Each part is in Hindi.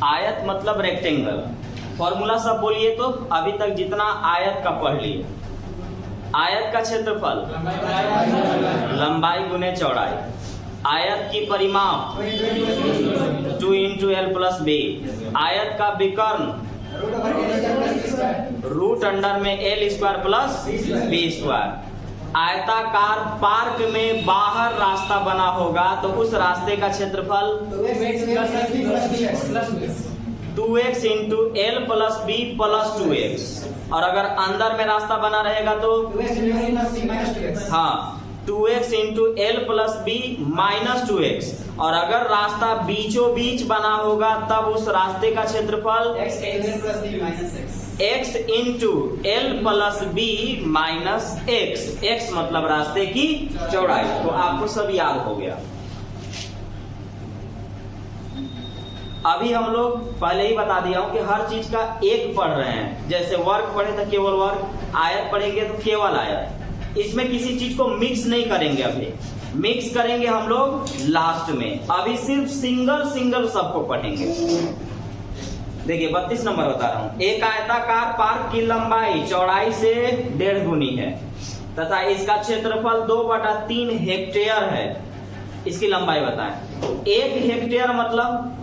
आयत मतलब रेक्टेंगल। फॉर्मूला सब बोलिए तो, अभी तक जितना आयत का पढ़ लिए। आयत का क्षेत्रफल लंबाई गुने चौड़ाई। आयत की परिमाप 2 इंटू एल प्लस बी। आयत का विकर्ण रूट अंडर में L square plus B square. आयताकार पार्क में बाहर रास्ता बना होगा तो उस रास्ते का क्षेत्रफल 2x into L plus B plus 2x। और अगर अंदर में रास्ता बना रहेगा तो हाँ 2x into L plus B minus 2x। और अगर रास्ता बीचों बीच बना होगा तब उस रास्ते का क्षेत्रफल x into L plus B minus x। x मतलब रास्ते की चौड़ाई। तो आपको सब याद हो गया। अभी हम लोग पहले ही बता दिया हूं कि हर चीज का एक पढ़ रहे हैं। जैसे वर्ग पढ़े तो केवल वर्ग, आयत पढ़ेंगे तो केवल आयत। इसमें किसी चीज को मिक्स नहीं करेंगे। अभी मिक्स करेंगे हम लोग लास्ट में। अभी सिर्फ सिंगल सिंगल सबको पढ़ेंगे। देखिए 32 नंबर बता रहा हूं। एक आयताकार पार्क की लंबाई चौड़ाई से 1.5 गुनी है तथा इसका क्षेत्रफल 2/3 हेक्टेयर है। इसकी लंबाई बताएं। 1 हेक्टेयर मतलब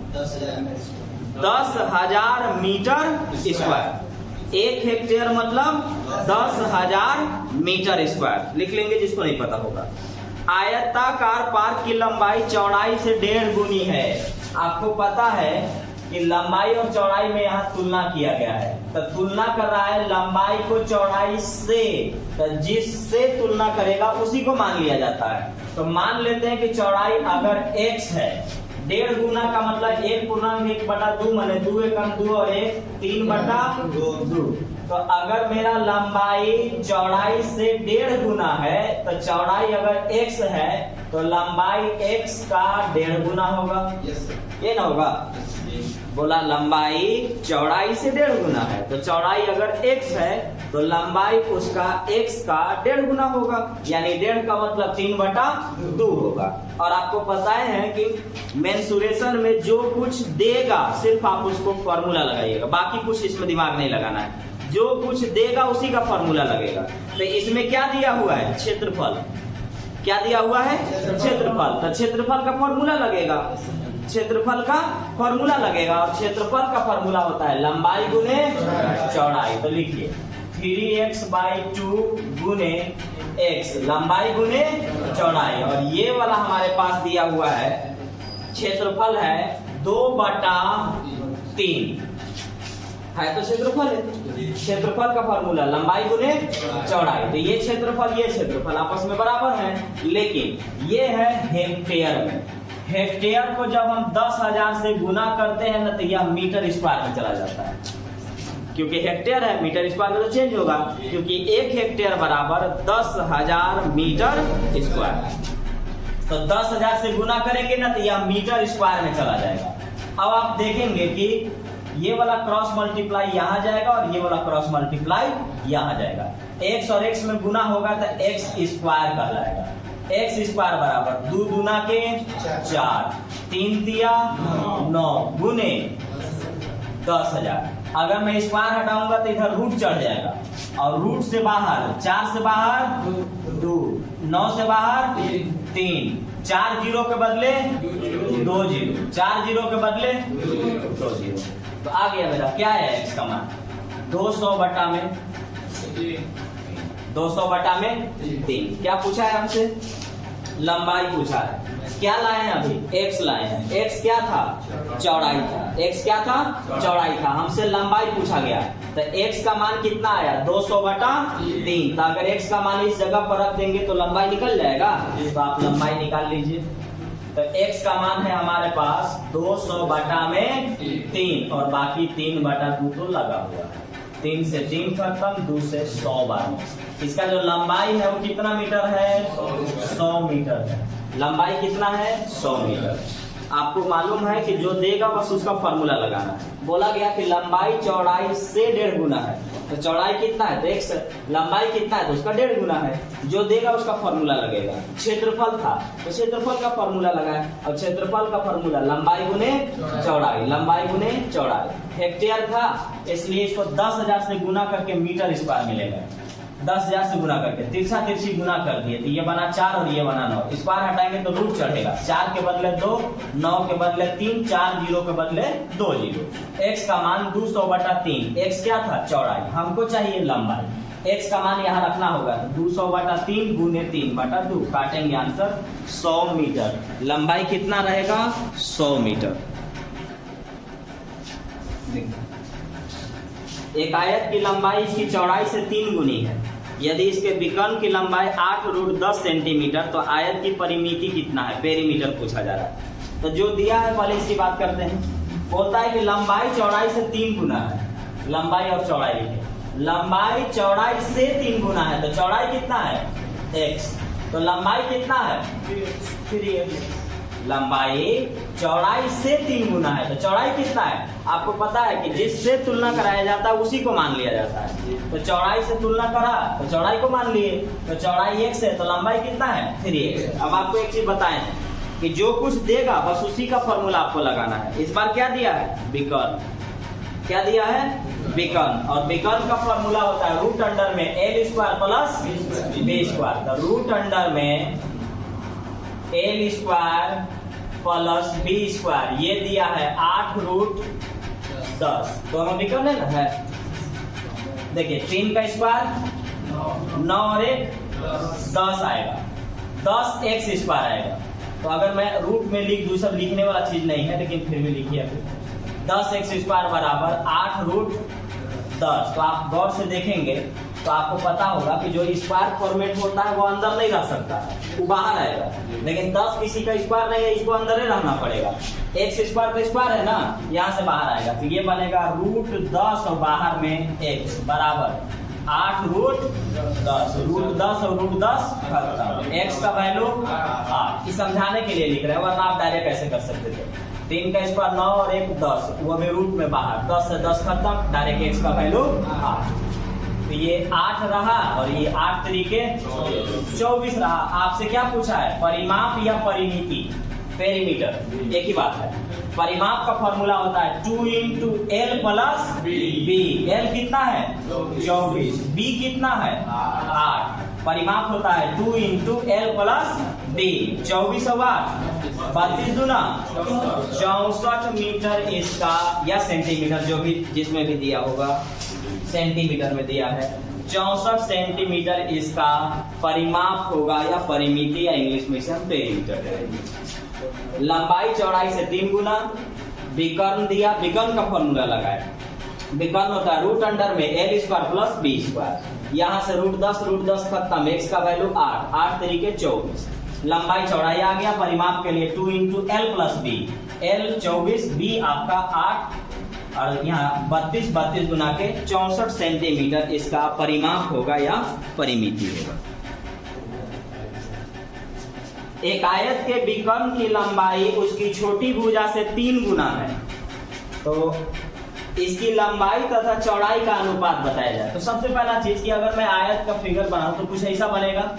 10,000 मीटर स्क्वायर। 1 हेक्टेयर मतलब 10,000 मीटर स्क्वायर लिख लेंगे जिसको नहीं पता होगा। आयताकार पार्क की लंबाई चौड़ाई से 1.5 गुनी है। आपको पता है कि लंबाई और चौड़ाई में यहाँ तुलना किया गया है। तो तुलना कर रहा है लंबाई को चौड़ाई से, तो जिससे तुलना करेगा उसी को मान लिया जाता है। तो मान लेते हैं कि चौड़ाई अगर x है, 1.5 गुना का मतलब 1/2 माने 2 एकम 2 और 1 3/2। तो अगर मेरा लंबाई चौड़ाई से 1.5 गुना है तो चौड़ाई अगर x है तो लंबाई x का 1.5 गुना होगा। ये ना होगा? बोला लंबाई चौड़ाई से 1.5 गुना है तो चौड़ाई अगर x है तो लंबाई उसका x का 1.5 गुना होगा। यानी 1.5 का मतलब 3/2 होगा। और आपको पता है कि मेंसुरेशन में जो कुछ देगा सिर्फ आप उसको फॉर्मूला लगाइएगा, बाकी कुछ इसमें दिमाग नहीं लगाना है। जो कुछ देगा उसी का फॉर्मूला लगेगा। तो इसमें क्या दिया हुआ है? क्षेत्रफल। क्या दिया हुआ है? क्षेत्रफल। तो क्षेत्रफल का फॉर्मूला लगेगा। क्षेत्रफल का फॉर्मूला लगेगा और क्षेत्रफल का फॉर्मूला होता है लंबाई गुने चौड़ाई। तो लिखिए 3x/2 गुने x, लंबाई गुने चौड़ाई। और ये वाला हमारे पास दिया हुआ है क्षेत्रफल है 2/3 है। तो क्षेत्रफल है। क्षेत्रफल का फॉर्मूला लंबाई गुने चौड़ाई। तो ये क्षेत्रफल आपस में बराबर है। लेकिन ये है हेक्टेयर में। हेक्टेयर को जब हम 10,000 से गुना करते हैं ना तो यह मीटर स्क्वायर में चला जाता है। क्योंकि हेक्टेयर है, मीटर स्क्वायर में तो चेंज होगा, क्योंकि 1 हेक्टेयर बराबर 10,000 मीटर स्क्वायर। तो 10,000 से गुना करेंगे ना तो यह मीटर स्क्वायर में चला जाएगा। अब आप देखेंगे कि ये वाला क्रॉस मल्टीप्लाई यहाँ जाएगा और ये वाला क्रॉस मल्टीप्लाई यहाँ जाएगा। x और x में गुना होगा तो x स्क्वायर कहलाएगा। x स्क्वायर बराबर 2 दूना के 4, 3 तिया 9 गुने 10,000। अगर मैं स्क्वायर हटाऊंगा तो इधर रूट चढ़ जाएगा और रूट से बाहर 4 से बाहर 2, 9 से बाहर 3, 4 जीरो के बदले 2 जीरो, 4 जीरो के बदले 2 जीरो। तो आ गया मेरा क्या है x का मान 200/3। क्या पूछा है हमसे? लंबाई पूछा है। क्या लाए हैं? अभी x लाए हैं। x क्या था? चौड़ाई था। x क्या था? चौड़ाई था। हमसे लंबाई पूछा गया तो x का मान कितना आया? 200/3। तो अगर x का मान इस जगह पर रख देंगे तो लंबाई निकल जाएगा। तो आप लंबाई निकाल लीजिए। तो x का मान है हमारे पास 200/3 और बाकी 3/2 तो लगा हुआ है। 3 से 3 खत्म, 2 से 100 बार। इसका जो लंबाई है वो कितना मीटर है? 100 मीटर है। लंबाई कितना है? 100 मीटर। आपको मालूम है कि जो देगा बस उसका फॉर्मूला लगाना है। बोला गया कि लंबाई चौड़ाई से 1.5 गुना है, तो चौड़ाई कितना है तो x, लंबाई कितना है तो उसका 1.5 गुना है। जो देगा उसका फॉर्मूला लगेगा। क्षेत्रफल था तो क्षेत्रफल का फॉर्मूला लगाए, और क्षेत्रफल का फॉर्मूला लंबाई गुने चौड़ाई, लंबाई गुने चौड़ाई। हेक्टेयर था इसलिए इसको 10,000 से गुना करके मीटर स्क्वायर मिलेगा। 10,000 से गुना करके तिरछा तिरछी गुना कर दिए तो ये बना 4 और ये बना 9। स्क्वायर हटाएंगे तो रूट चढ़ेगा। 4 के बदले 2, 9 के बदले 3, 4 जीरो के बदले 2 जीरो। x का मान 200/3। x क्या था चौड़ाई, हमको चाहिए लंबाई। x का मान यहाँ रखना होगा तो 200/3 गुने 3/2, काटेंगे आंसर 100 मीटर। लंबाई कितना रहेगा 100 मीटर। एक आयत की लंबाई इसकी चौड़ाई से 3 गुनी है। यदि इसके विकर्ण की लंबाई 8√10 सेंटीमीटर तो आयत की परिमिति कितना है, पेरीमीटर पूछा जा रहा है। तो जो दिया है पहले इसकी बात करते हैं। बोलता है कि लंबाई चौड़ाई से 3 गुना है, लंबाई और चौड़ाई लिखे। लंबाई चौड़ाई से 3 गुना है तो चौड़ाई कितना है x, तो लंबाई कितना है 3x। लंबाई चौड़ाई से 3 गुना है तो चौड़ाई कितना है, आपको पता है कि जिससे तुलना कराया जाता है उसी को मान लिया जाता है। तो चौड़ाई से तुलना करा तो चौड़ाई को मान लिए, तो चौड़ाई x है तो लंबाई कितना है 3x। अब आपको एक चीज बताएं कि जो कुछ देगा बस उसी का फॉर्मूला आपको लगाना है। इस बार क्या दिया है विकर्ण, क्या दिया है विकर्ण, और विकर्ण का फॉर्मूला होता है रूट अंडर में l square plus b square. तो रूट अंडर में l square plus b square, ये दिया है 8√10। दोनों विकर्ण है। देखिए 3 का स्क्वायर 9 और 1 10 आएगा, 10x स्क्वायर आएगा। तो अगर मैं रूट में लिख दूं, सब लिखने वाला चीज नहीं है लेकिन फिर भी लिखिए। 10x स्क्वायर बराबर 8√10। तो आप गौर से देखेंगे तो आपको पता होगा कि जो स्क्वायर फॉर्मेट होता है वो अंदर नहीं रह सकता, वो बाहर आएगा। लेकिन 10 किसी का स्क्वायर नहीं है, इसको अंदर ही रहना पड़ेगा। x स्क्वायर तो स्क्वायर है ना, यहाँ से बाहर आएगा तो ये बनेगा √10 और बाहर में x बराबर 8√10। √10 और √10 खत्म। x का वैल्यू 8। समझाने के लिए लिख रहे हैं, वरना आप डायरेक्ट ऐसे कर सकते थे। 3 का स्क्वायर 9 और 1 10, वो भी रूट में बाहर, 10 से 10 खत्म, डायरेक्ट x का वैल्यू 8। तो ये 8 रहा और ये 8 तरीके 24 रहा। आपसे क्या पूछा है, परिमाप या परिमिति, पेरीमीटर एक ही बात है। परिमाप का फॉर्मूला होता है 2 × l प्लस b। l कितना है 24, b कितना है 8। परिमाप होता है 2 × l प्लस b। 24 और 8 32 दूना 64 मीटर इसका, या सेंटीमीटर जो भी जिसमें भी दिया होगा, सेंटीमीटर में दिया है 64 सेंटीमीटर इसका परिमाप होगा या परिमिति, या इंग्लिश में इसे हम पेरीमीटर कहेंगे। लंबाई चौड़ाई से 3 गुना। विकर्ण दिया, विकर्ण का फॉर्मूला लगाए। विकर्ण होता है रूट अंडर में l square plus b square. यहाँ से √10 खत्म, x का वैल्यू 8, 8 तरीके 24। लंबाई चौड़ाई आ गया। परिमाप के लिए 2 × l plus b, l 24, b आपका 8 और यहाँ 32 गुना के 64 सेंटीमीटर इसका परिमाप होगा या परिमिति होगा। एक आयत के विकर्ण की लंबाई उसकी छोटी भुजा से 3 गुना है, तो इसकी लंबाई तथा चौड़ाई का अनुपात बताया जाए। तो सबसे पहला चीज कि अगर मैं आयत का फिगर बनाऊं तो कुछ ऐसा बनेगा।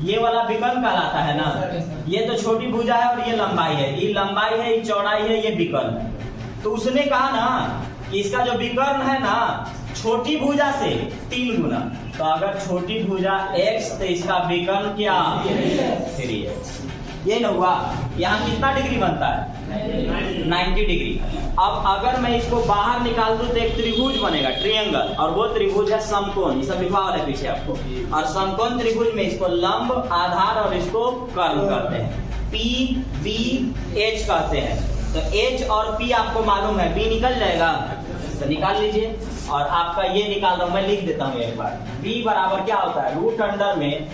ये वाला विकर्ण कहलाता है ना, ये तो छोटी भुजा है और ये लंबाई है, ये लंबाई है, ये चौड़ाई है, ये विकर्ण है। तो उसने कहा ना कि इसका जो विकर्ण है ना छोटी भुजा से 3 गुना, तो अगर छोटी भुजा x तो इसका विकर्ण क्या 3x। ये ना हुआ, यहाँ कितना डिग्री बनता है 90 डिग्री। अब अगर मैं इसको बाहर निकाल दूं तो एक त्रिभुज बनेगा, ट्रायंगल, और वो त्रिभुज है समकोण। ये सब लिखा हुआ है पीछे आपको। और समकोण त्रिभुज में इसको लंब, आधार और इसको कर्ण कहते हैं, P, B, H कहते हैं। तो H और P आपको मालूम है, B निकल जाएगा तो निकाल लीजिए, और आपका ये निकाल रहा हूं मैं, लिख देता हूं एक बार। B बराबर क्या होता है रूट अंडर में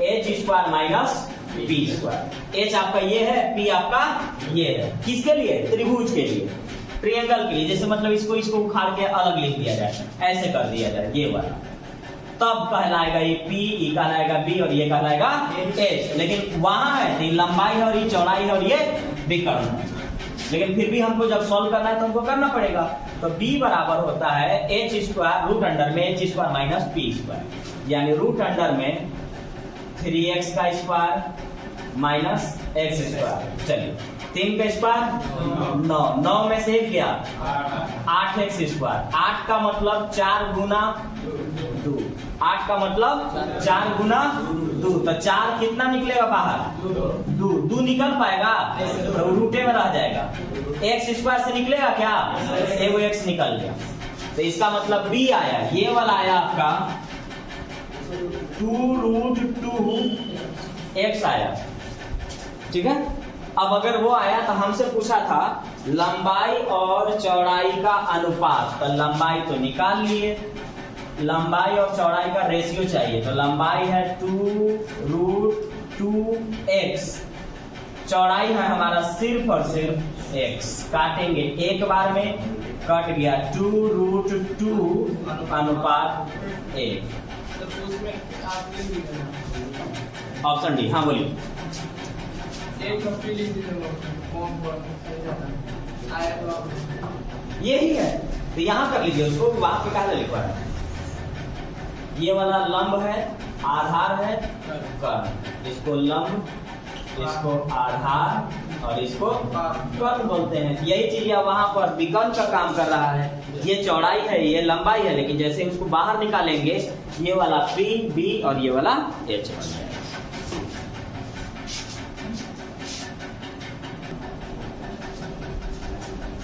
h square minus b square. h आपका ये है, p आपका ये है। किसके लिए, त्रिभुज के लिए, ट्रायंगल के लिए। जैसे मतलब इसको उखाड़ के अलग लिख दिया जाए, ऐसे कर दिया जाए ये वाला, तब कहलाएगा ये p, ये कहलाएगा b और ये कहलाएगा h। लेकिन वहां है ये लंबाई है और ये चौड़ाई है और ये विकर्ण है, लेकिन फिर भी हमको जब सॉल्व करना है तो हमको करना पड़ेगा। तो b बराबर होता है h स्क्वायर रूट अंडर में h square minus p square, यानी रूट अंडर में 3x का स्क्वायर माइनस x स्क्वायर। चलिए 3 का स्क्वायर 9, 9 में से क्या 8x स्क्वायर, 8 का मतलब 4 गुना 2, 8 का मतलब 4 गुना 2, तो 4 कितना निकलेगा बाहर 2 निकल पाएगा तो रूटे में रह जाएगा। x स्क्वायर से निकलेगा क्या, एगो x निकल गया, तो इसका मतलब b आया, ये वाला आया आपका 2√2x आया, ठीक है। अब अगर वो आया तो हमसे पूछा था लंबाई और चौड़ाई का अनुपात, तो लंबाई तो निकाल लिए, लंबाई और चौड़ाई का रेशियो चाहिए, तो लंबाई है 2√2x, चौड़ाई है हमारा सिर्फ और सिर्फ x, काटेंगे एक बार में, कट गया 2√2 अनुपात 1। ऑप्शन डी, हाँ बोलिए। यही है तो यहाँ कर लीजिए उसको, वहां पे कहा लिखवा है, ये वाला लंब है, आधार है, कर्ण, इसको लंब, इसको आधार और इसको कर्ण बोलते हैं। यही चीज वहां पर विकर्ण का काम कर रहा है, ये चौड़ाई है, ये लंबाई है, लेकिन जैसे उसको बाहर निकालेंगे ये वाला p b और ये वाला h बन जाएगा।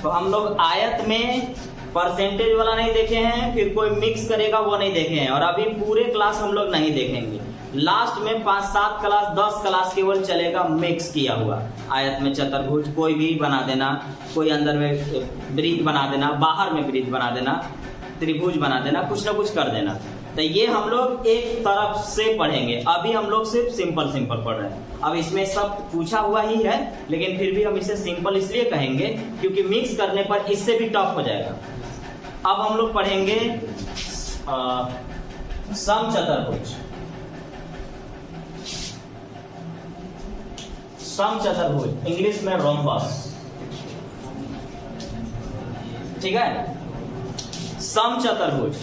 तो हम लोग आयत में परसेंटेज वाला नहीं देखे हैं, फिर कोई मिक्स करेगा वो नहीं देखे हैं, और अभी पूरे क्लास हम लोग नहीं देखेंगे। लास्ट में 5-7 क्लास 10 क्लास केवल चलेगा मिक्स किया हुआ। आयत में चतुर्भुज कोई भी बना देना, कोई अंदर में वृत्त बना देना, बाहर में वृत्त बना देना, त्रिभुज बना देना, कुछ ना कुछ कर देना। तो ये हम लोग एक तरफ से पढ़ेंगे, अभी हम लोग सिर्फ सिंपल सिंपल पढ़ रहे हैं। अब इसमें सब पूछा हुआ ही है, लेकिन फिर भी हम इसे सिंपल इसलिए कहेंगे क्योंकि मिक्स करने पर इससे भी टफ हो जाएगा। अब हम लोग पढ़ेंगे समचतुर्भुज। समचतुर्भुज इंग्लिश में रोम्बस, ठीक है। समचतुर्भुज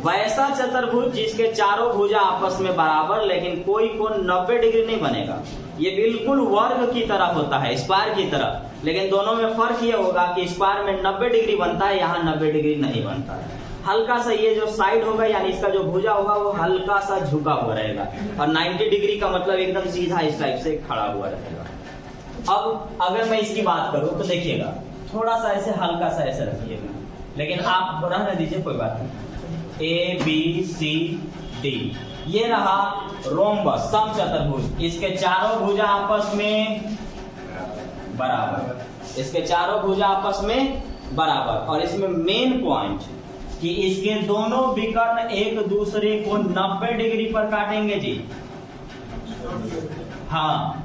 वैसा चतुर्भुज जिसके चारों भुजा आपस में बराबर, लेकिन कोई कोण 90 डिग्री नहीं बनेगा। ये बिल्कुल वर्ग की तरह होता है, स्क्वायर की तरह, लेकिन दोनों में फर्क ये होगा कि स्क्वायर में 90 डिग्री बनता है, यहाँ 90 डिग्री नहीं बनता है। हल्का सा ये जो साइड होगा यानी इसका जो भुजा होगा वो हल्का सा झुका हुआ रहेगा, और 90 डिग्री का मतलब एकदम सीधा इस टाइप से खड़ा हुआ रहेगा। अब अगर मैं इसकी बात करूं तो देखिएगा, थोड़ा सा ऐसे हल्का सा ऐसे रखिएगा, लेकिन आप रहने दीजिए, कोई बात नहीं। A B C D ये रहा रोम्बस समचतुर्भुज, इसके चारों भुजा आपस में बराबर, इसके चारों भुजा आपस में बराबर, और इसमें मेन पॉइंट कि इसके दोनों विकर्ण एक दूसरे को 90 डिग्री पर काटेंगे जी। हाँ,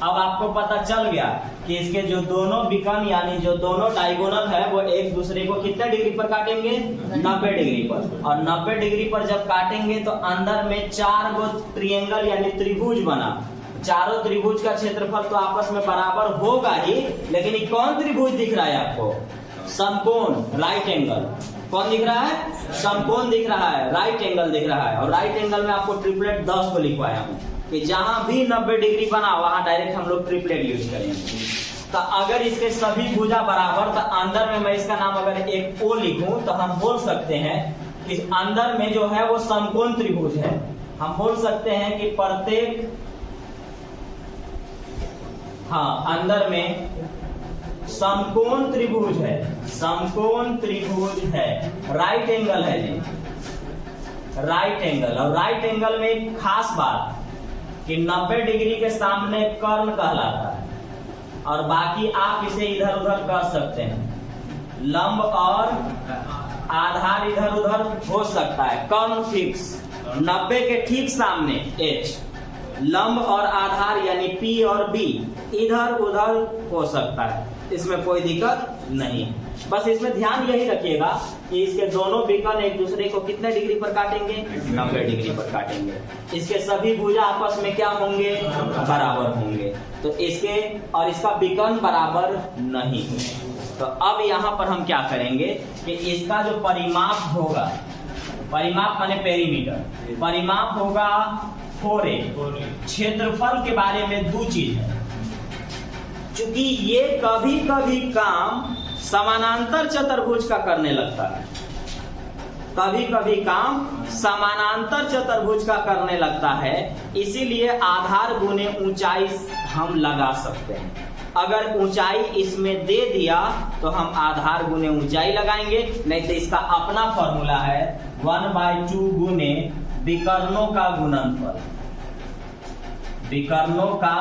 अब आपको पता चल गया कि इसके जो दोनों विकर्ण यानी जो दोनों डायगोनल है वो एक दूसरे को कितने डिग्री पर काटेंगे, 90 डिग्री पर। और 90 डिग्री पर जब काटेंगे तो अंदर में 4 गो ट्रायंगल यानी त्रिभुज बना। चारों त्रिभुज का क्षेत्रफल तो आपस में बराबर होगा ही, लेकिन ये कौन त्रिभुज दिख रहा है आपको, समकोण, राइट एंगल। कौन दिख रहा है, समकोण दिख रहा है, राइट एंगल दिख रहा है। और राइट एंगल में आपको ट्रिपलेट 10 को लिखवाया हूं कि जहां भी 90 डिग्री बना वहां डायरेक्ट हम लोग ट्रिपलेट यूज करेंगे। तो अगर इसके सभी भुजा बराबर, तो अंदर में मैं इसका नाम अगर एक ओ लिखूं तो हम बोल सकते हैं कि अंदर में जो है वो समकोण त्रिभुज है। हम बोल सकते हैं कि प्रत्येक, हाँ, अंदर में समकोण त्रिभुज है, समकोण त्रिभुज है, राइट एंगल है जी, राइट एंगल। और राइट एंगल में एक खास बात कि 90 डिग्री के सामने कर्ण कहलाता है, और बाकी आप इसे इधर उधर कर सकते हैं, लंब और आधार इधर उधर हो सकता है, कर्ण फिक्स। 90 के ठीक सामने h, लंब और आधार यानी P और B इधर उधर हो सकता है, इसमें कोई दिक्कत नहीं है। बस इसमें ध्यान यही रखिएगा कि इसके दोनों विकर्ण एक दूसरे को कितने डिग्री पर काटेंगे, 90 डिग्री पर काटेंगे। इसके सभी भुजा आपस में क्या होंगे, बराबर होंगे। तो इसके और इसका विकर्ण बराबर नहीं है। तो अब यहाँ पर हम क्या करेंगे कि इसका जो परिमाप होगा, परिमाप माने पेरीमीटर, परिमाप होगा 4a। क्षेत्रफल के बारे में दो चीज है, क्योंकि ये कभी कभी काम समानांतर चतुर्भुज का करने लगता है, कभी कभी काम समानांतर चतुर्भुज का करने लगता है, इसीलिए आधार गुने ऊंचाई हम लगा सकते हैं। अगर ऊंचाई इसमें दे दिया तो हम आधार गुने ऊंचाई लगाएंगे, नहीं तो इसका अपना फॉर्मूला है 1/2 गुने विकर्णों का गुणनफल, विकर्णों का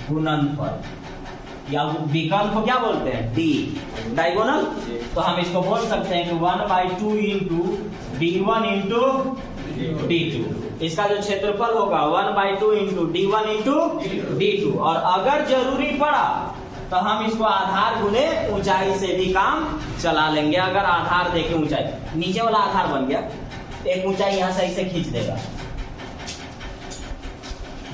गुणनफल, या विकर्ण को क्या बोलते हैं, डी, डायगोनल। तो हम इसको बोल सकते हैं कि 1/2 इंटू D1 इंटू D2। इसका जो क्षेत्रफल होगा 1/2 इंटू D1 इंटू D2। और अगर जरूरी पड़ा तो हम इसको आधार गुने ऊंचाई से भी काम चला लेंगे। अगर आधार देके ऊंचाई, नीचे वाला आधार बन गया, एक ऊंचाई यहाँ से ऐसे खींच देगा,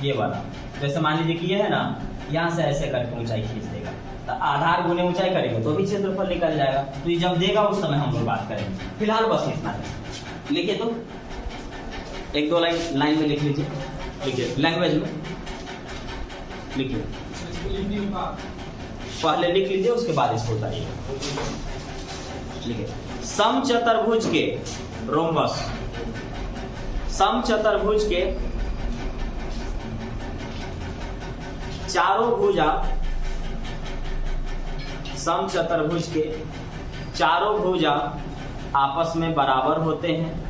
ये वाला, जैसे मान लीजिए कि ये है ना, यहाँ से ऐसे करके ऊंचाई खींच देगा, तो आधार गुने ऊंचाई करेंगे तो भी क्षेत्रफल निकल जाएगा। तो ये जब देगा उस समय हम लोग बात करेंगे। फिलहाल बस इतना है। लिखिए तो एक दो लाइन में लिख लीजिए, लिखिए लैंग्वेज में लिखिए, पहले लिख लीजिए उसके बाद इसको उतारिए। लिखिए समचतुर्भुज के रोम्बस, समचतुर्भुज के चारों भुजा, समचतुर्भुज के चारों भुजा आपस में बराबर होते हैं,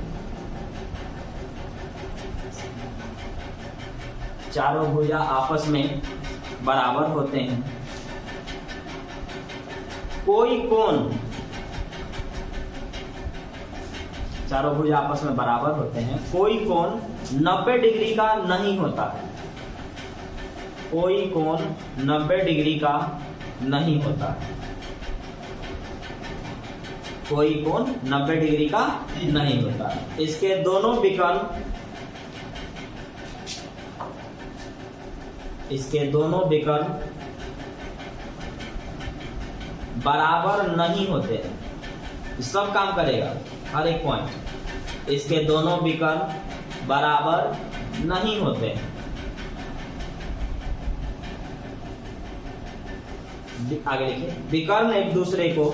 चारों भुजा आपस में बराबर होते हैं। कोई कोण, चारों भुजा आपस में बराबर होते हैं, कोई कोण 90 डिग्री का नहीं होता है, कोई कोण 90 डिग्री का नहीं होता है, कोई कोण 90 डिग्री का नहीं होता है। इसके दोनों विकर्ण, इसके दोनों विकर्ण बराबर नहीं होते हैं। सब काम करेगा हर एक पॉइंट। इसके दोनों विकर्ण बराबर नहीं होते हैं। आगे लिखिए, विकर्ण एक दूसरे को,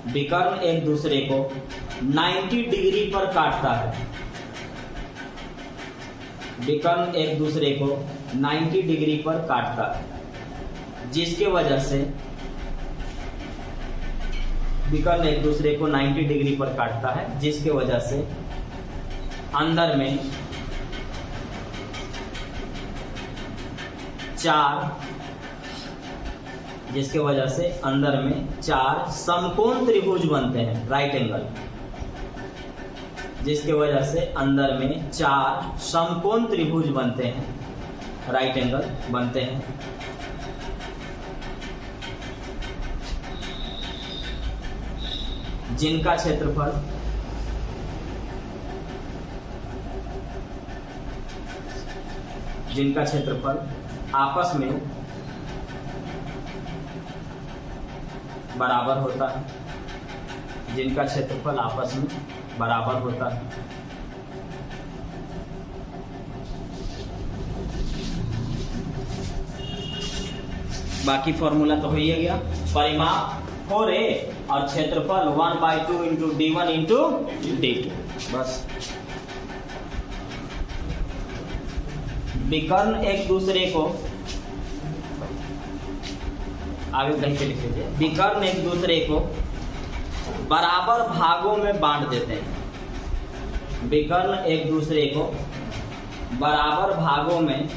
विकर्ण एक दूसरे को 90 डिग्री पर काटता है, विकर्ण एक दूसरे को 90 डिग्री पर काटता है, जिसके वजह से विकर्ण एक दूसरे को 90 डिग्री पर काटता है, जिसके वजह से अंदर में 4, जिसके वजह से अंदर में 4 समकोण त्रिभुज बनते हैं, राइट एंगल, जिसके वजह से अंदर में 4 समकोण त्रिभुज बनते हैं, राइट एंगल बनते हैं। जिनका क्षेत्रफल आपस में बराबर होता है, जिनका क्षेत्रफल आपस में बराबर होता है। बाकी फॉर्मूला तो हो ही गया। परिमाप 4a और क्षेत्रफल 1/2 इंटू D1 इंटू D2। बस विकर्ण एक दूसरे को, आगे कहीं पे लिख लीजिए, विकर्ण एक दूसरे को बराबर भागों में बांट देते हैं, विकर्ण एक दूसरे को बराबर भागों में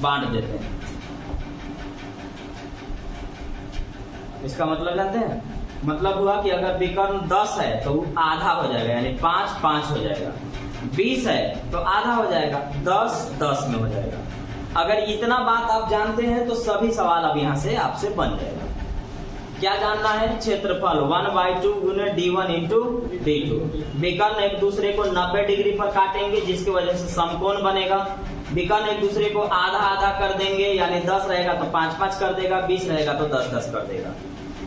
बांट देते हैं। इसका मतलब जानते हैं, मतलब हुआ कि अगर विकर्ण 10 है तो वो आधा हो जाएगा, यानी 5 5 हो जाएगा। 20 है तो आधा हो जाएगा, 10 10 में हो जाएगा। अगर इतना बात आप जानते हैं तो सभी सवाल अब यहाँ से आपसे बन जाएगा। क्या जानना है? क्षेत्रफल 1/2 गुने d1 इंटू d2। विकर्ण एक दूसरे को 90 डिग्री पर काटेंगे जिसकी वजह से समकोण बनेगा। विकर्ण एक दूसरे को आधा आधा कर देंगे, यानी 10 रहेगा तो 5 5 कर देगा, 20 रहेगा तो 10 10 कर देगा।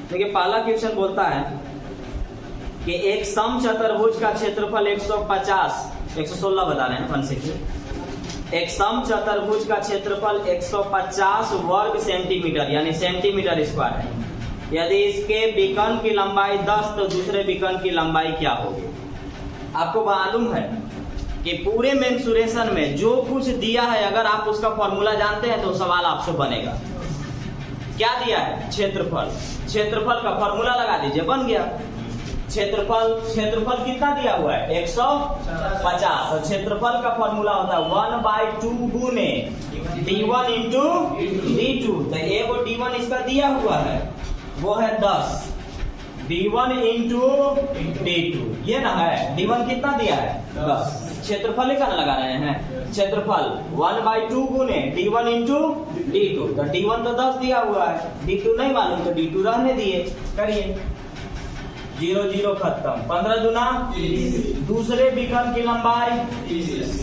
देखिए पहला क्वेश्चन बोलता है कि एक समचतुर्भुज का क्षेत्रफल 116 बता रहे हैं 160। एक समचतुर्भुज का क्षेत्रफल 150 वर्ग सेंटीमीटर यानी सेंटीमीटर स्क्वायर है। यदि इसके विकर्ण की लंबाई 10 तो दूसरे विकर्ण की लंबाई क्या होगी? आपको मालूम है कि पूरे मेंसुरेशन में जो कुछ दिया है अगर आप उसका फॉर्मूला जानते हैं तो सवाल आपसे बनेगा। क्या दिया है? क्षेत्रफल। क्षेत्रफल का फॉर्मूला लगा दीजिए, बन गया। क्षेत्रफल कितना दिया हुआ है? 150। और क्षेत्रफल का फॉर्मूला होता है 1/2 गुने d1 इंटू d2। तो एगो d1 इसका दिया हुआ है वो है 10, d1 इंटू d2 ये ना है। d1 कितना दिया है? 10। क्षेत्रफल का लगा रहे हैं। क्षेत्रफल 1/2 गुने d1 इंटू d2। तो d1 तो 10 दिया हुआ है, d2 नहीं मालूम तो d2 रहने दिए। करिए 0 0 खत्म। 15 दूना 20। दूसरे विकर्ण की लंबाई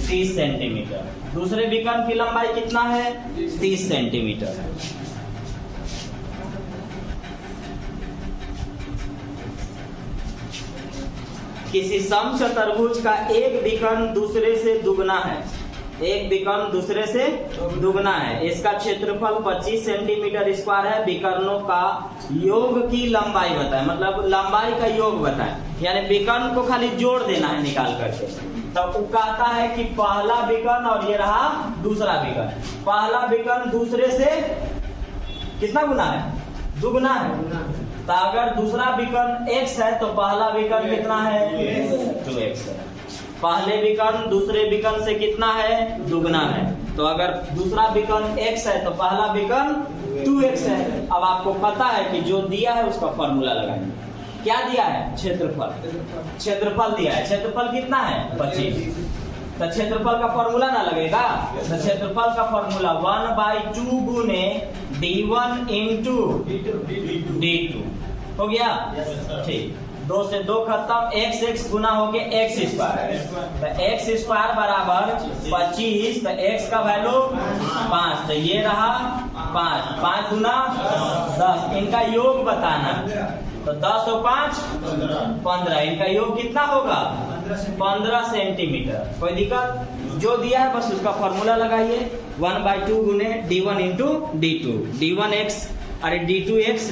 30 सेंटीमीटर। दूसरे विकर्ण की लंबाई कितना है? 30 सेंटीमीटर। किसी समचतुर्भुज का एक विकर्ण दूसरे से दुगना है। एक विकर्ण दूसरे से दुगना है। इसका क्षेत्रफल 25 सेंटीमीटर स्क्वायर है। विकर्णों का योग की लंबाई बताएं, मतलब लंबाई का योग बताएं, यानी विकर्ण को खाली जोड़ देना है निकाल करके। तब वो कहता है कि पहला विकर्ण और ये रहा दूसरा विकर्ण। पहला विकर्ण दूसरे से कितना गुना है? दुगना है। तो अगर दूसरा विकर्ण x है तो पहला विकर्ण कितना है? 2x है। पहले विकर्ण दूसरे विकर्ण से कितना है? दुगना है। तो अगर दूसरा विकर्ण x है तो पहला विकर्ण 2x है। अब आपको पता है कि जो दिया है उसका फॉर्मूला लगाएंगे। क्या दिया है? क्षेत्रफल। क्षेत्रफल दिया है। क्षेत्रफल कितना है? 25। तो क्षेत्रफल का फॉर्मूला ना लगेगा। तो क्षेत्रफल का फॉर्मूला 1/2 गुने d1 इंटू d2 हो गया। ठीक, 2 से 2 खत्म। x गुना हो गया x स्क्वायर। तो x स्क्वायर बराबर 25। तो x का वैल्यू 5। तो ये रहा 5। 5 गुना 10। इनका योग बताना। तो 10 और 5 15। इनका योग कितना होगा? 15 सेंटीमीटर। कोई दिक्कत? जो दिया है बस उसका फॉर्मूला लगाइए। 1/2 गुने d1 इंटू d2। d1x अरे d2x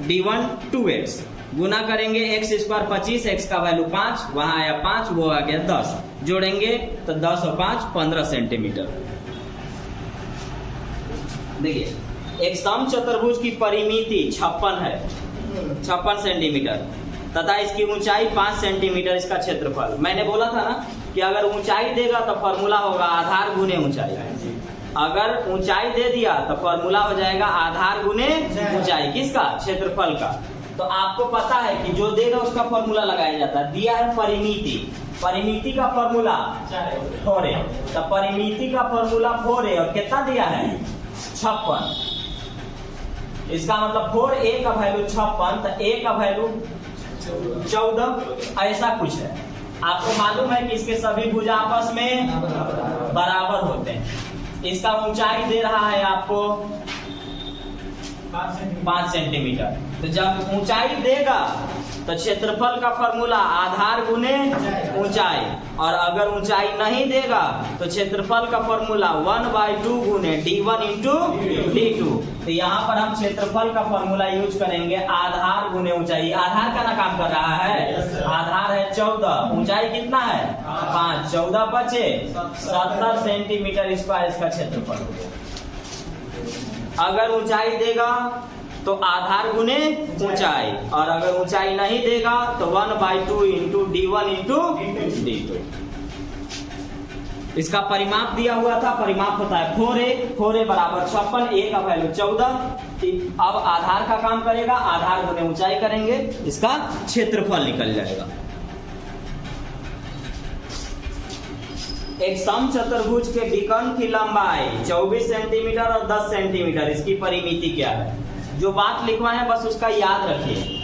d1 2x गुना करेंगे x स्क्वायर 25, x का वैल्यू 5, वहां आया 5, वो आ गया 10। जोड़ेंगे तो 10 और 5 15 सेंटीमीटर। देखिए एक समचतुर्भुज की परिमिति 56 है, 56 सेंटीमीटर तथा इसकी ऊंचाई 5 सेंटीमीटर। इसका क्षेत्रफल मैंने बोला था ना कि अगर ऊंचाई देगा तो फॉर्मूला होगा आधार गुने ऊंचाई। अगर ऊंचाई दे दिया तो फॉर्मूला हो जाएगा आधार गुने ऊंचाई। किसका? क्षेत्रफल का। तो आपको पता है कि जो देगा उसका फॉर्मूला लगाया जाता है। दिया है परिमिति। परिमिति का फॉर्मूला 4a। तो परिमिति का फॉर्मूला 4a और कितना दिया है? 56। इसका मतलब 4a का वैल्यू 56 तो a का वैल्यू 14 ऐसा कुछ है। आपको मालूम है कि इसके सभी भुजा आपस में बराबर होते हैं। इसका ऊंचाई दे रहा है आपको 5 सेंटीमीटर। तो जब ऊंचाई देगा तो क्षेत्रफल का फॉर्मूला आधार गुने ऊंचाई, और अगर ऊंचाई नहीं देगा तो क्षेत्रफल का फॉर्मूला 1/2 गुने d1 इंटू d2। तो यहाँ पर हम क्षेत्रफल का फॉर्मूला यूज करेंगे आधार गुने ऊंचाई। आधार का ना काम कर रहा है। आधार है 14, ऊंचाई कितना है? 5, 14 बचे 70 सेंटीमीटर स्क्वायर इसका क्षेत्रफल। अगर ऊंचाई देगा तो आधार गुने ऊंचाई, और अगर ऊंचाई नहीं देगा तो 1/2 इंटू d1 इंटू d2। इसका परिमाप दिया हुआ था, परिमाप होता है 4a बराबर 56, a का वैल्यू 14। अब आधार का काम करेगा, आधार गुने ऊंचाई करेंगे, इसका क्षेत्रफल निकल जाएगा। एक समचतुर्भुज के विकर्ण की लंबाई 24 सेंटीमीटर और 10 सेंटीमीटर, इसकी परिमिति क्या है? जो बात लिखवाए हैं बस उसका याद रखिए।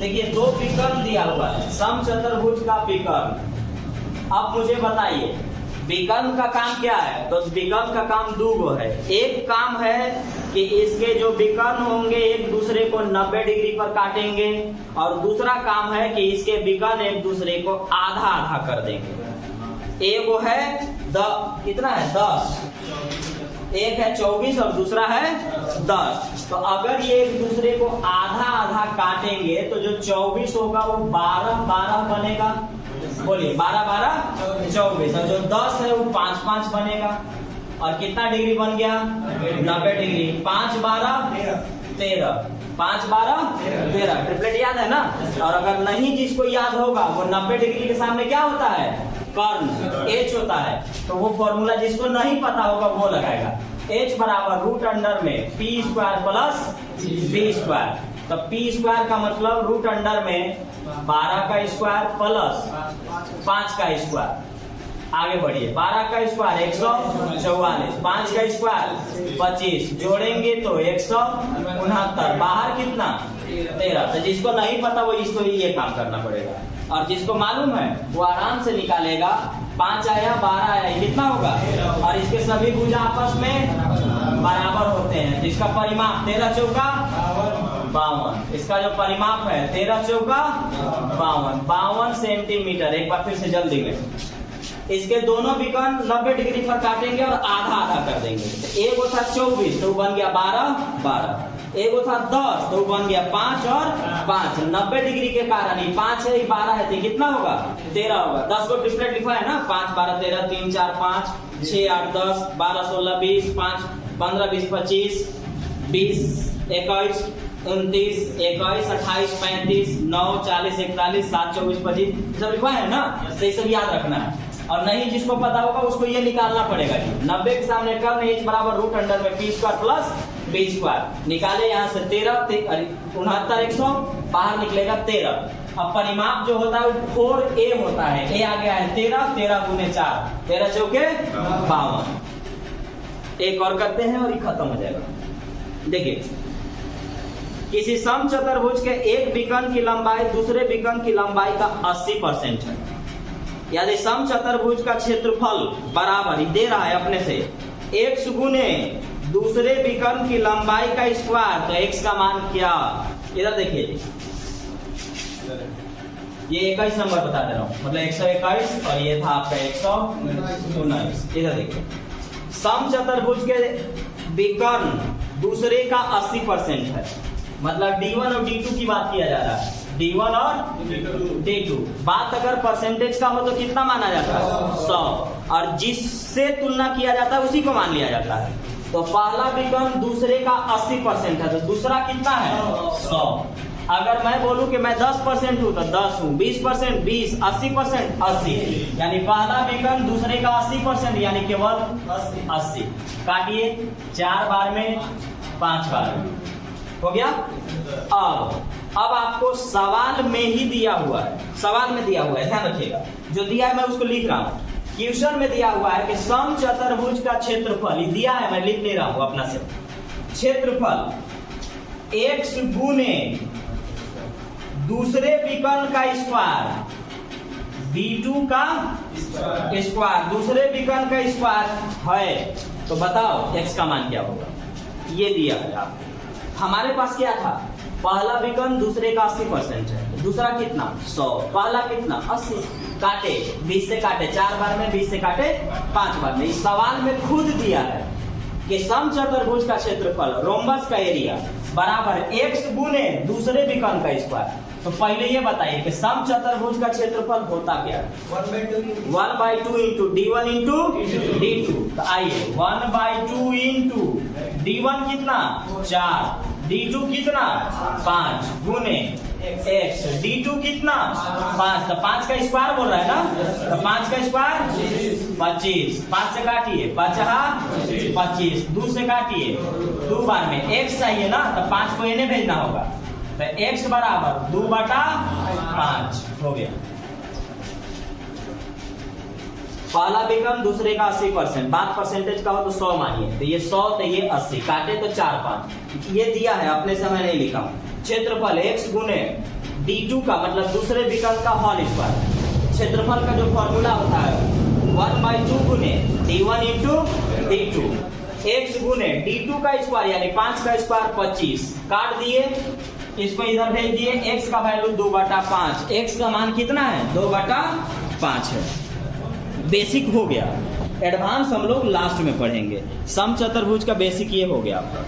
देखिए दो विकर्ण दिया हुआ है, समचतुर्भुज का विकर्ण। अब मुझे बताइए विकर्ण का काम क्या है? तो विकर्ण का काम दो गो है। एक काम है कि इसके जो विकर्ण होंगे एक दूसरे को 90 डिग्री पर काटेंगे, और दूसरा काम है कि इसके विकर्ण एक दूसरे को आधा आधा कर देंगे। एक वो है कितना है 10, एक है 24 और दूसरा है 10। तो अगर ये एक दूसरे को आधा आधा काटेंगे तो जो 24 होगा वो 12 बनेगा। बोलिए 12 24, और जो 10 है वो 5 बनेगा। और कितना डिग्री बन गया? 90 डिग्री। 5 12 13, 5 12 13। ट्रिपलेट याद है ना? और अगर नहीं जिसको याद होगा वो 90 डिग्री के सामने क्या होता है? कर्ण, h होता है। तो वो फॉर्मूला जिसको नहीं पता होगा वो लगाएगा। h बराबर रूट अंडर में p square plus b square. तो p स्क्वायर का मतलब रूट अंडर में 12 का स्क्वायर प्लस 5 का स्क्वायर। आगे बढ़िए, 12 का स्क्वायर 144, 5 का स्क्वायर 25, जोड़ेंगे तो 169। बाहर कितना? 13। तो जिसको नहीं पता वो इसको ये काम करना पड़ेगा, और जिसको मालूम है वो आराम से निकालेगा। 5 आया 12 आया, कितना होगा? और इसके सभी भुजा आपस में बराबर होते हैं। जिसका परिमाप 13 चौका 52, इसका जो परिमाप है 13 चौका 52 सेंटीमीटर। एक बार फिर से जल्दी में, इसके दोनों विकर्ण 90 डिग्री पर काटेंगे और आधा आधा कर देंगे। एक वो था 24 तो बन गया 12, एक वो था 10 तो बन गया 5 और 5। 90 डिग्री के कारण ही 5 है 12 है तो कितना होगा? 13 होगा। 10 को डिफरेंट लिखा है ना, 5 12 13, 3 4 5, 6 8 10, 12 16 20, 5 15 20 25, 20 21 29 21 28 35 9 40 41 7 24 25 सब लिखा है ना? तो ये सब याद रखना है। और नहीं जिसको पता होगा उसको ये निकालना पड़ेगा। 90 के सामने कर्ण h बराबर रूट अंडर में p square plus b square. निकाले यहाँ से 13 69 100, बाहर निकलेगा 13। अब परिमाप जो होता है 4a होता है, a आ गया है 13, 13 गुने 4, 13 चौके 52। एक और करते हैं और ये खत्म हो जाएगा। देखिए किसी समचतुर्भुज के एक विकर्ण की लंबाई दूसरे विकर्ण की लंबाई का 80% है। यदि समचतुर्भुज का क्षेत्रफल बराबर दे रहा है अपने से x गुने दूसरे विकर्ण की लंबाई का स्क्वायर, तो x का मान क्या? इधर देखिए, ये 21 नंबर बता दे रहा हूं, मतलब 121 और ये था आपका 119। इधर देखिए, समचतुर्भुज के विकर्ण दूसरे का 80% है, मतलब D1 और D2 की बात किया जा रहा है। D1 और D2। बात अगर परसेंटेज का हो तो कितना माना जाता है? 100। और जिससे तुलना किया जाता है उसी को मान लिया जाता है। तो पहला विकर्ण दूसरे का 80% है, तो दूसरा कितना है? 100। अगर मैं बोलूं कि मैं 10% हूं तो 10 हूं, 20% 20, 80% 80, यानी पहला विकर्ण दूसरे का 80%, यानी केवल 80। काटिए 4 बार में 5 बार में हो गया। अब आपको सवाल में ही दिया हुआ है, सवाल में दिया हुआ है, ध्यान रखिएगा। जो दिया है मैं उसको लिख रहा हूं। क्वेश्चन में दिया हुआ है कि समचतुर्भुज का क्षेत्रफल दिया है, मैं लिख ले रहा हूं अपना से। क्षेत्रफल x गुने दूसरे विकर्ण का स्क्वायर D2 का स्क्वायर, दूसरे विकर्ण का स्क्वायर है, तो बताओ x का मान क्या होगा? ये दिया है आपको। हमारे पास क्या था? पहला विकर्ण दूसरे का 80% है, दूसरा कितना? 100। पहला कितना? 80। काटे 20 से काटे 4 बार में, 20 से काटे 5 बार में। इस सवाल में खुद दिया है कि समचतुर्भुज का क्षेत्रफल रोम्बस का एरिया बराबर x गुने दूसरे विकर्ण का स्क्वायर। तो पहले ये बताइए कि समचतुर्भुज का क्षेत्रफल होता क्या है? 1/2 इंटू D1 इंटू D2। तो आइए 1/2 इंटू D1 कितना? 4, D2 कितना 5 गुने x, D2 कितना 5, तो 5 का स्क्वायर बोल रहा है ना, तो 5 का स्क्वायर 25, 5 से काटिए 5 25, 2 से काटिए 2 बार में x चाहिए ना, तो 5 को इन्हें भेजना होगा, तो x बराबर 2/5 हो गया। पहला विकल्प दूसरे का 80%, बात परसेंटेज का हो तो 100 मानिए, तो ये 100 तो ये 80, काटे तो 4 5, ये दिया है अपने समय नहीं लिखा। क्षेत्रफल x गुने D2 का मतलब दूसरे विकल्प का होल स्क्वायर, क्षेत्रफल का जो फॉर्मूला होता है 1/2 गुने D1 इंटू D2, x गुने D2 का स्क्वायर यानी 5 का स्क्वायर 25, काट दिए, इसको इधर भेज दिए, x का वैल्यू 2/5, x का मान कितना है 2/5 है। बेसिक हो गया, एडवांस हम लोग लास्ट में पढ़ेंगे। सम चतुर्भुज का बेसिक ये हो गया आपका।